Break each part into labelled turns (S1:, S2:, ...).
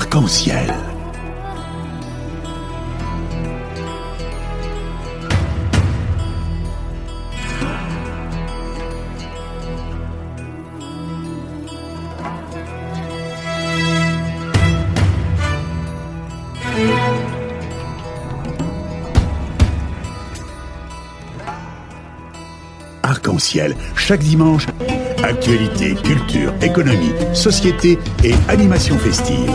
S1: Arc-en-ciel. Arc-en-ciel, chaque dimanche, actualité, culture, économie, société et animation festive.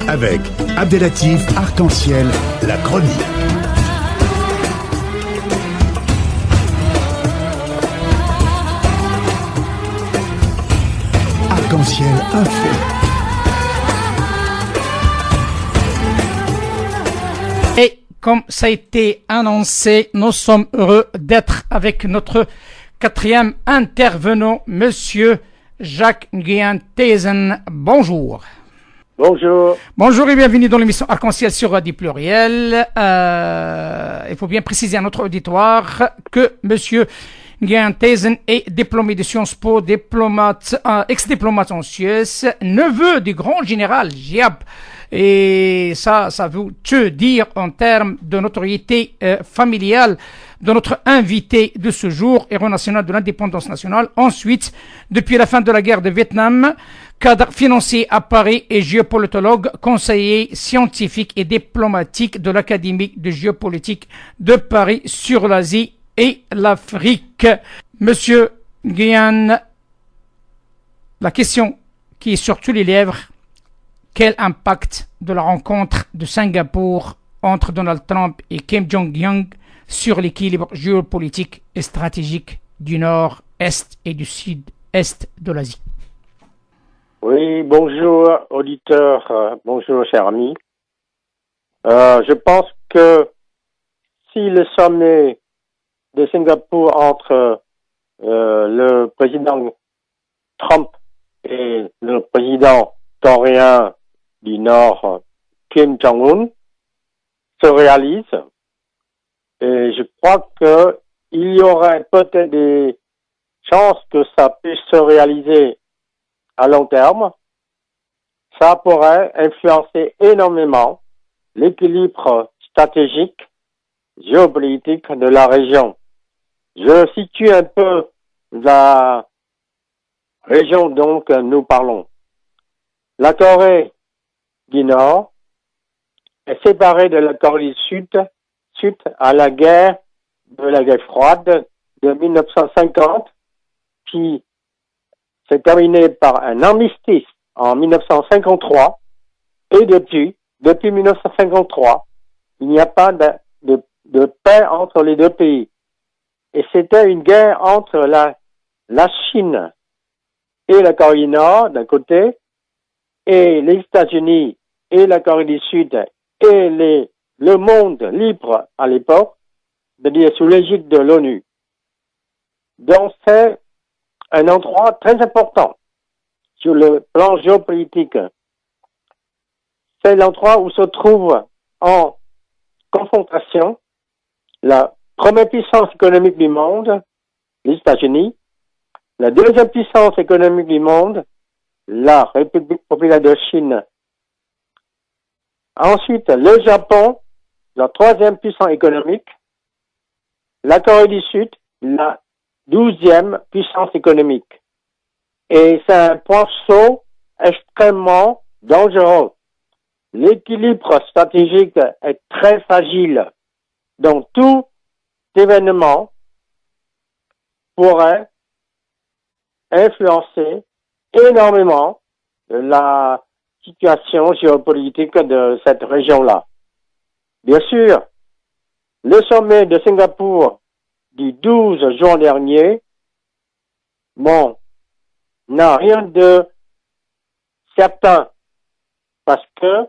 S1: Avec Abdelatif Arc-en-ciel, la chronique. Arc-en-ciel info.
S2: Et comme ça a été annoncé, nous sommes heureux d'être avec notre quatrième intervenant, Monsieur Jacques Nguyen Thesen. Bonjour.
S3: Bonjour.
S2: Bonjour et bienvenue dans l'émission Arc-en-ciel sur Radio Pluriel. Il faut bien préciser à notre auditoire que Monsieur Nguyen Thesen est diplômé de Sciences Po, diplomate, ex-diplomate en Suisse, neveu du grand général Giap. Et ça veut te dire en termes de notoriété familiale de notre invité de ce jour, héros national de l'indépendance nationale. Ensuite, depuis la fin de la guerre de Vietnam, cadre financier à Paris et géopolitologue, conseiller scientifique et diplomatique de l'Académie de géopolitique de Paris sur l'Asie et l'Afrique. Monsieur Nguyen, la question qui est sur tous les lèvres: quel impact de la rencontre de Singapour entre Donald Trump et Kim Jong-un sur l'équilibre géopolitique et stratégique du nord-est et du sud-est de l'Asie?
S3: Oui, bonjour auditeurs, bonjour cher ami. Je pense que si le sommet de Singapour entre le président Trump et le président coréen du Nord, Kim Jong-un, se réalise, et je crois que il y aurait peut-être des chances que ça puisse se réaliser à long terme. Ça pourrait influencer énormément l'équilibre stratégique, géopolitique de la région. Je situe un peu la région dont nous parlons. La Corée du Nord est séparée de la Corée du Sud suite à la guerre froide de 1950, qui s'est terminée par un armistice en 1953, et depuis 1953, il n'y a pas de paix entre les deux pays. Et c'était une guerre entre la Chine et la Corée du Nord d'un côté, et les États-Unis et la Corée du Sud et le monde libre à l'époque, c'est-à-dire sous l'égide de l'ONU. Donc c'est un endroit très important sur le plan géopolitique. C'est l'endroit où se trouve en confrontation la première puissance économique du monde, les États-Unis, la deuxième puissance économique du monde, la République populaire de Chine. Ensuite, le Japon, la troisième puissance économique, la Corée du Sud, la 12e puissance économique. Et c'est un point chaud extrêmement dangereux. L'équilibre stratégique est très fragile. Donc tout événement pourrait influencer énormément la situation géopolitique de cette région-là. Bien sûr, le sommet de Singapour du 12 juin dernier, n'a rien de certain, parce que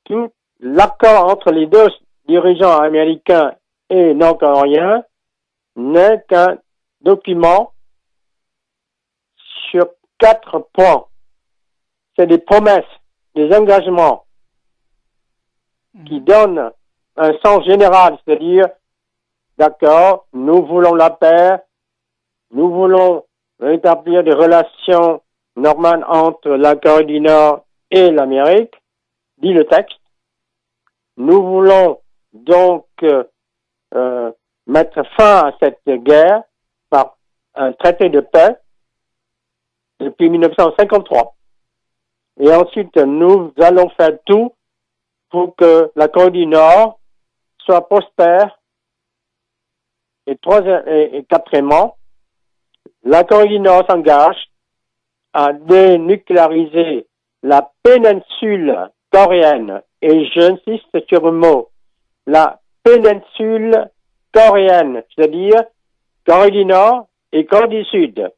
S3: tout l'accord entre les deux dirigeants américains et nord-coréens n'est qu'un document sur 4 points. C'est des promesses, des engagements qui donnent un sens général, c'est-à-dire, d'accord, nous voulons la paix, nous voulons rétablir des relations normales entre la Corée du Nord et l'Amérique, dit le texte. Nous voulons donc mettre fin à cette guerre par un traité de paix depuis 1953. Et ensuite, nous allons faire tout pour que la Corée du Nord soit prospère. Et quatrièmement, la Corée du Nord s'engage à dénucléariser la péninsule coréenne. Et j'insiste sur le mot, la péninsule coréenne, c'est-à-dire Corée du Nord et Corée du Sud,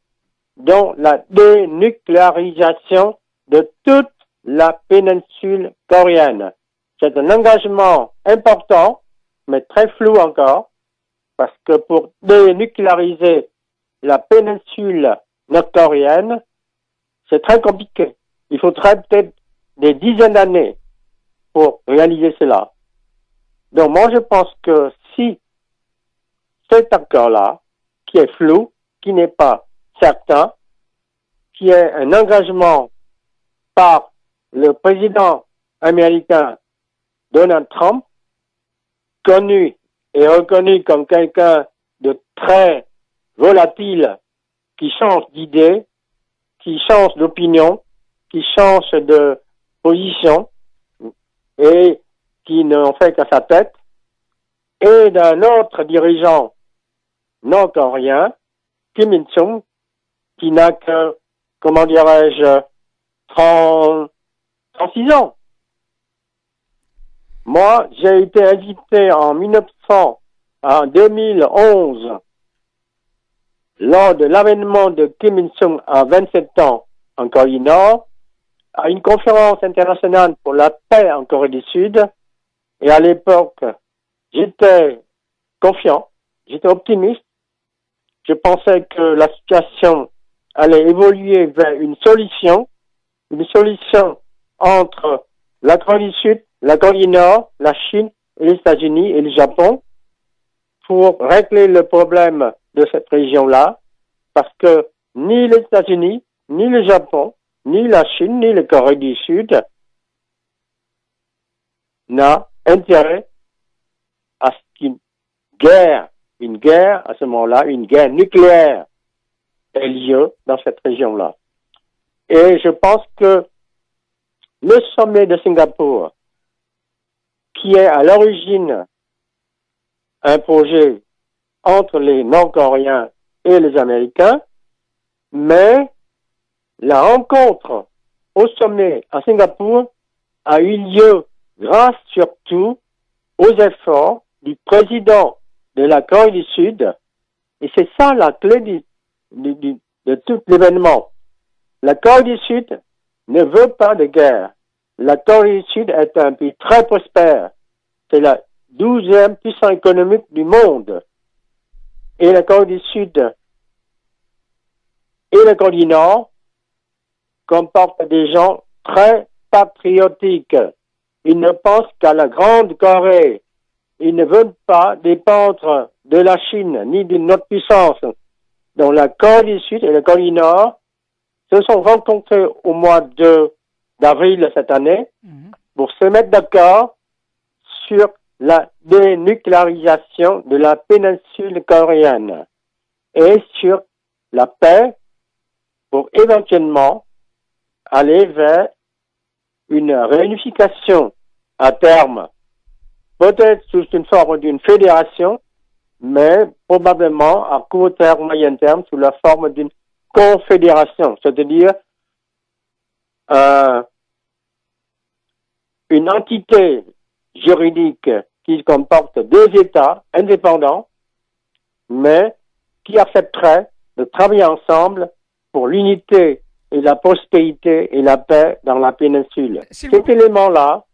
S3: dont la dénucléarisation de toute la péninsule coréenne. C'est un engagement important, mais très flou encore, parce que pour dénucléariser la péninsule nord-coréenne, c'est très compliqué. Il faudrait peut-être des dizaines d'années pour réaliser cela. Donc moi je pense que si cet accord-là, qui est flou, qui n'est pas certain, qui est un engagement par le président américain Donald Trump, connu et reconnu comme quelqu'un de très volatile, qui change d'idée, qui change d'opinion, qui change de position, et qui n'en fait qu'à sa tête, et d'un autre dirigeant nord-coréen, Kim Il-sung, qui n'a que, comment dirais-je, 36 ans. Moi, j'ai été invité en 2011, lors de l'avènement de Kim Il-sung à 27 ans en Corée du Nord, à une conférence internationale pour la paix en Corée du Sud. Et à l'époque, j'étais confiant, j'étais optimiste. Je pensais que la situation allait évoluer vers une solution entre la Corée du Sud, la Corée du Nord, la Chine et les États-Unis et le Japon pour régler le problème de cette région-là, parce que ni les États-Unis, ni le Japon, ni la Chine, ni la Corée du Sud n'a intérêt à ce qu'une guerre à ce moment-là, une guerre nucléaire ait lieu dans cette région-là. Et je pense que le sommet de Singapour, qui est à l'origine un projet entre les Nord-Coréens et les Américains, mais la rencontre au sommet à Singapour a eu lieu grâce surtout aux efforts du président de la Corée du Sud, et c'est ça la clé de tout l'événement. La Corée du Sud ne veut pas de guerre. La Corée du Sud est un pays très prospère. C'est la 12e puissance économique du monde. Et la Corée du Sud et la Corée du Nord comportent des gens très patriotiques. Ils ne pensent qu'à la Grande Corée. Ils ne veulent pas dépendre de la Chine ni d'une autre puissance. Donc la Corée du Sud et la Corée du Nord se sont rencontrés au mois d'avril cette année pour se mettre d'accord sur la dénucléarisation de la péninsule coréenne et sur la paix pour éventuellement aller vers une réunification à terme, peut-être sous une forme d'une fédération, mais probablement à court terme, moyen terme, sous la forme d'une confédération, c'est-à-dire une entité juridique qui comporte deux États indépendants, mais qui accepteraient de travailler ensemble pour l'unité et la prospérité et la paix dans la péninsule. Cet élément-là,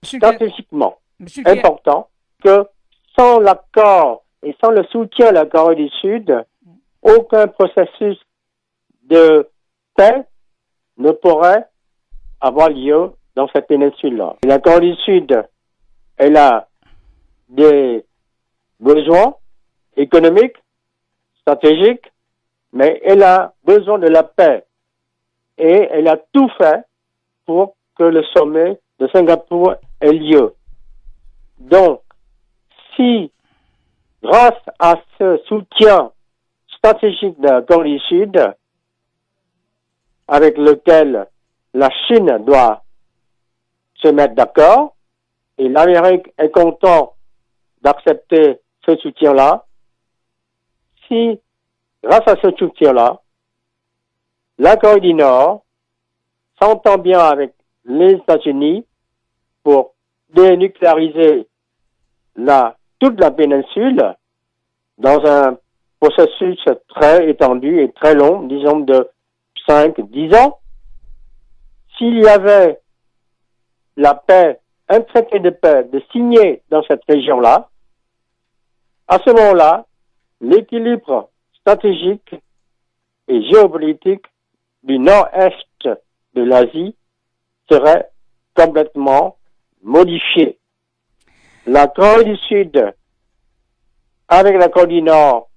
S3: stratégiquement important, que sans l'accord et sans le soutien de la Corée du Sud, aucun processus de paix ne pourrait avoir lieu dans cette péninsule-là. La Corée du Sud, elle a des besoins économiques, stratégiques, mais elle a besoin de la paix. Et elle a tout fait pour que le sommet de Singapour ait lieu. Donc, si, grâce à ce soutien stratégique de la Corée du Sud, avec lequel la Chine doit se mettre d'accord, et l'Amérique est content d'accepter ce soutien-là, si, grâce à ce soutien-là, la Corée du Nord s'entend bien avec les États-Unis pour dénucléariser toute la péninsule dans un processus très étendu et très long, disons de 5-10 ans. S'il y avait la paix, un traité de paix de signer dans cette région-là, à ce moment-là, l'équilibre stratégique et géopolitique du nord-est de l'Asie serait complètement modifié. La Corée du Sud, avec la Corée du Nord,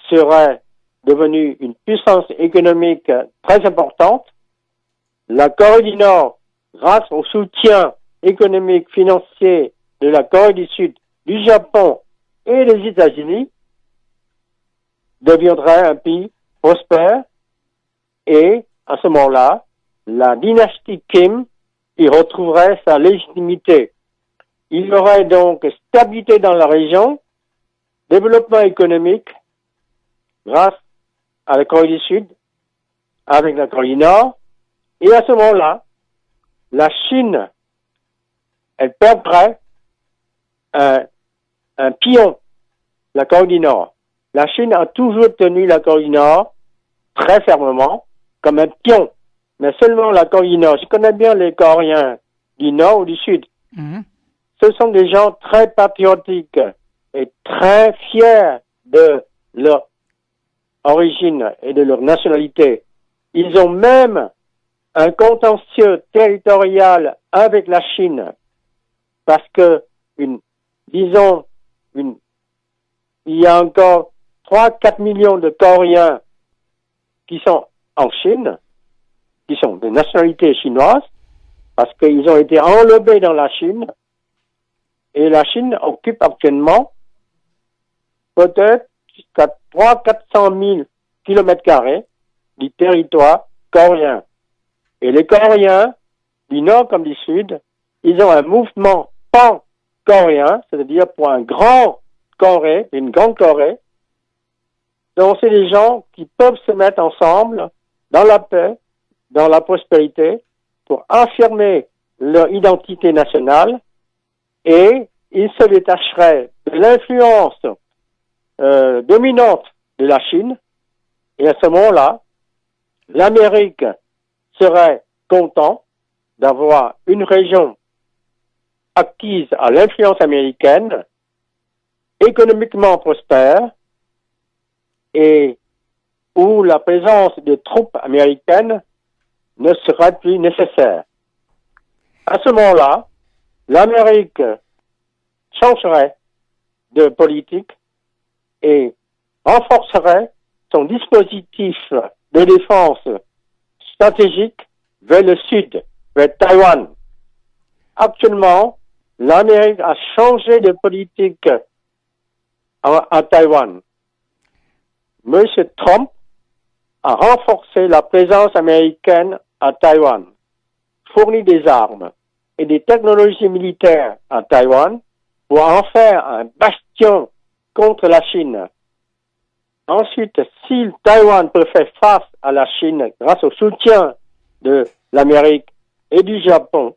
S3: serait devenue une puissance économique très importante. La Corée du Nord, grâce au soutien économique, financier de la Corée du Sud, du Japon et des États-Unis, deviendrait un pays prospère et, à ce moment-là, la dynastie Kim y retrouverait sa légitimité. Il y aurait donc stabilité dans la région, développement économique, grâce à la Corée du Sud, avec la Corée du Nord, et à ce moment-là, la Chine, elle perdrait un pion, la Corée du Nord. La Chine a toujours tenu la Corée du Nord très fermement, comme un pion. Mais seulement la Corée du Nord. Je connais bien les Coréens du Nord ou du Sud. Ce sont des gens très patriotiques et très fiers de leur origine et de leur nationalité. Ils ont même un contentieux territorial avec la Chine parce que, il y a encore 3-4 millions de Coréens qui sont en Chine, qui sont de nationalité chinoise, parce qu'ils ont été enlevés dans la Chine, et la Chine occupe actuellement peut-être jusqu'à 300-400 000 km² du territoire coréen. Et les Coréens, du Nord comme du Sud, ils ont un mouvement pan-coréen, c'est-à-dire pour un grand Corée, une grande Corée. Donc c'est des gens qui peuvent se mettre ensemble dans la paix, dans la prospérité, pour affirmer leur identité nationale, et ils se détacheraient de l'influence dominante de la Chine, et à ce moment-là, l'Amérique serait content d'avoir une région acquise à l'influence américaine, économiquement prospère, et où la présence de troupes américaines ne serait plus nécessaire. À ce moment-là, l'Amérique changerait de politique et renforcerait son dispositif de défense stratégique vers le sud, vers Taïwan. Actuellement, l'Amérique a changé de politique à Taïwan. Monsieur Trump a renforcé la présence américaine à Taïwan, fourni des armes et des technologies militaires à Taïwan pour en faire un bastion contre la Chine. Ensuite, si Taïwan peut faire face à la Chine grâce au soutien de l'Amérique et du Japon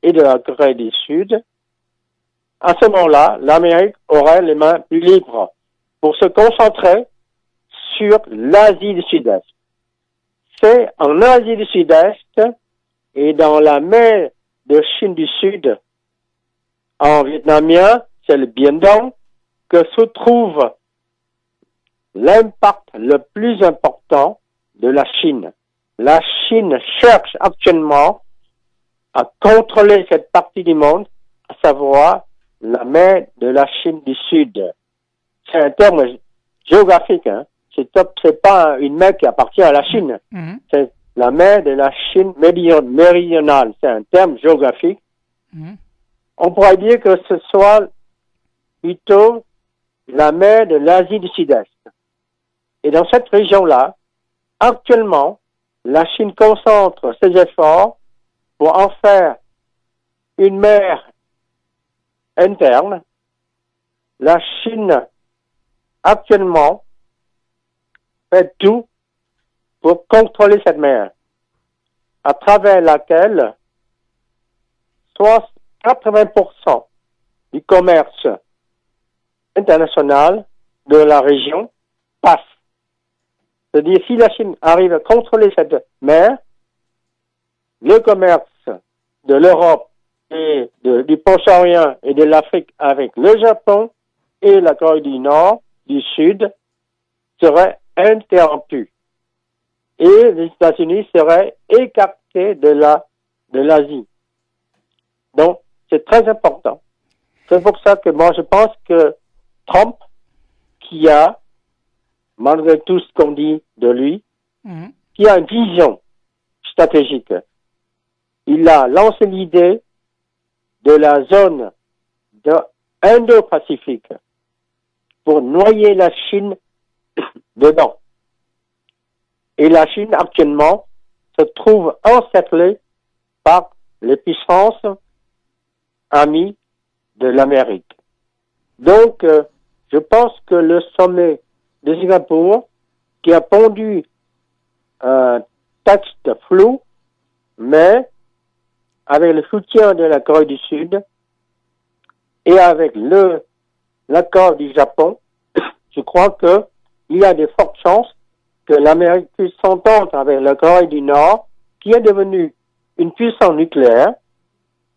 S3: et de la Corée du Sud, à ce moment-là, l'Amérique aurait les mains plus libres pour se concentrer sur l'Asie du Sud-Est. C'est en Asie du Sud-Est et dans la mer de Chine du Sud, en vietnamien, c'est le Biển Đông, que se trouve l'impact le plus important de la Chine. La Chine cherche actuellement à contrôler cette partie du monde, à savoir la mer de la Chine du Sud. C'est un terme géographique, hein. C'est pas une mer qui appartient à la Chine. C'est la mer de la Chine méridionale. C'est un terme géographique On pourrait dire que ce soit plutôt la mer de l'Asie du Sud-Est. Et dans cette région-là, actuellement, la Chine concentre ses efforts pour en faire une mer interne. La Chine, actuellement, fait tout pour contrôler cette mer, à travers laquelle soit 80% du commerce international de la région passe. C'est-à-dire, si la Chine arrive à contrôler cette mer, le commerce de l'Europe et du Proche-Orient et de l'Afrique avec le Japon et la Corée du Nord, du Sud, serait interrompu. Et les États-Unis seraient écartés de l'Asie. Donc, c'est très important. C'est pour ça que moi, je pense que Trump, qui a, malgré tout ce qu'on dit de lui, qui a une vision stratégique, il a lancé l'idée de la zone de Indo-Pacifique pour noyer la Chine dedans. Et la Chine, actuellement, se trouve encerclée par les puissances amies de l'Amérique. Donc, je pense que le sommet de Singapour, qui a pondu un texte flou, mais avec le soutien de la Corée du Sud et avec l'accord du Japon, je crois que il y a de fortes chances que l'Amérique puisse s'entendre avec la Corée du Nord, qui est devenue une puissance nucléaire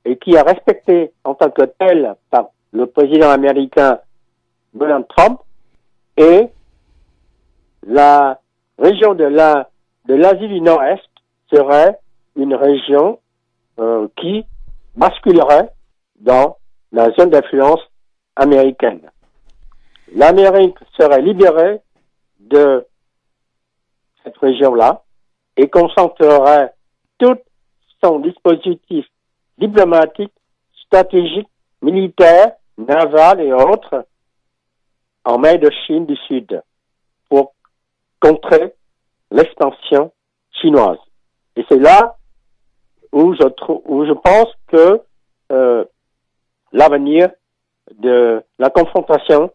S3: et qui est respectée en tant que telle par le président américain Donald Trump, et la région de l'Asie du Nord-Est serait une région qui basculerait dans la zone d'influence américaine. L'Amérique serait libérée de cette région-là et concentrerait tout son dispositif diplomatique, stratégique, militaire, naval et autres en mer de Chine du Sud pour contrer l'expansion chinoise. Et c'est là où je pense que l'avenir de la confrontation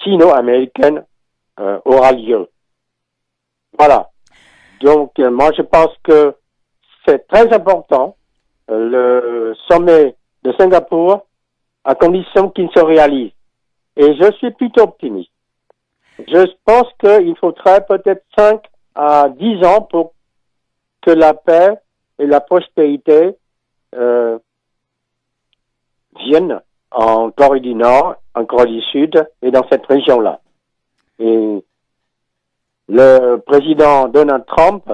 S3: sino-américaine aura lieu. Voilà. Donc, moi, je pense que c'est très important, le sommet de Singapour, à condition qu'il se réalise. Et je suis plutôt optimiste. Je pense qu'il faudrait peut-être 5 à 10 ans pour que la paix et la prospérité viennent en Corée du Nord, en Corée du Sud et dans cette région-là. Et le président Donald Trump,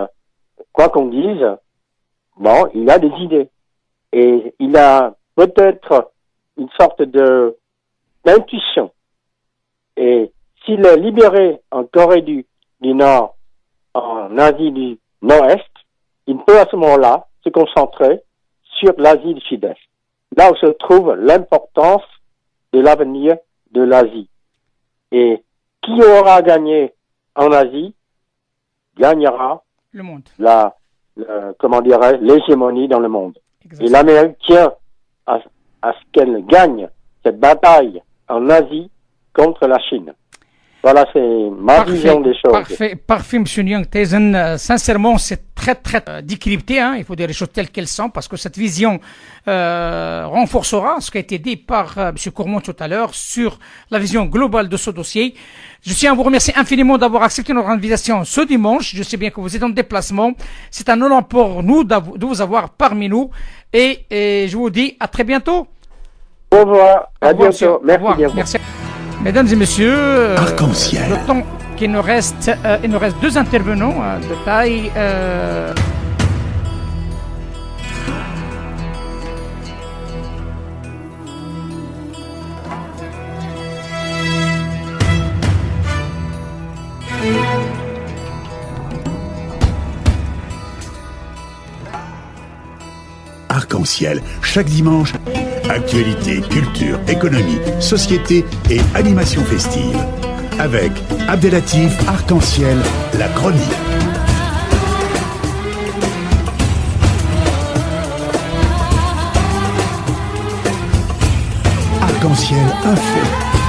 S3: quoi qu'on dise, bon, il a des idées. Et il a peut-être une sorte d'intuition. Et s'il est libéré en Corée du Nord, en Asie du Nord-Est, il peut à ce moment-là se concentrer sur l'Asie du Sud-Est. Là où se trouve l'importance de l'avenir de l'Asie. Et qui aura gagné en Asie gagnera
S2: le monde.
S3: L'hégémonie dans le monde.
S2: Exactement.
S3: Et l'Amérique tient à ce qu'elle gagne cette bataille en Asie contre la Chine. Voilà, c'est ma vision des choses.
S2: Parfait, M. Nyang-Thaisen. Sincèrement, c'est très décrypté. Il faut dire les choses telles qu'elles sont, parce que cette vision renforcera ce qui a été dit par M. Courmont tout à l'heure sur la vision globale de ce dossier. Je tiens à vous remercier infiniment d'avoir accepté notre invitation ce dimanche. Je sais bien que vous êtes en déplacement. C'est un honneur pour nous de vous avoir parmi nous. Et je vous dis à très bientôt.
S3: Au revoir. À bientôt. Merci bien.
S2: Merci. Mesdames et messieurs,
S1: Arc-en-ciel.
S2: le temps qu'il nous reste, il nous reste 2 intervenants de taille.
S1: Arc-en-ciel, chaque dimanche, actualité, culture, économie, société et animation festive. Avec Abdelatif Arc-en-ciel, la chronique. Arc-en-ciel info.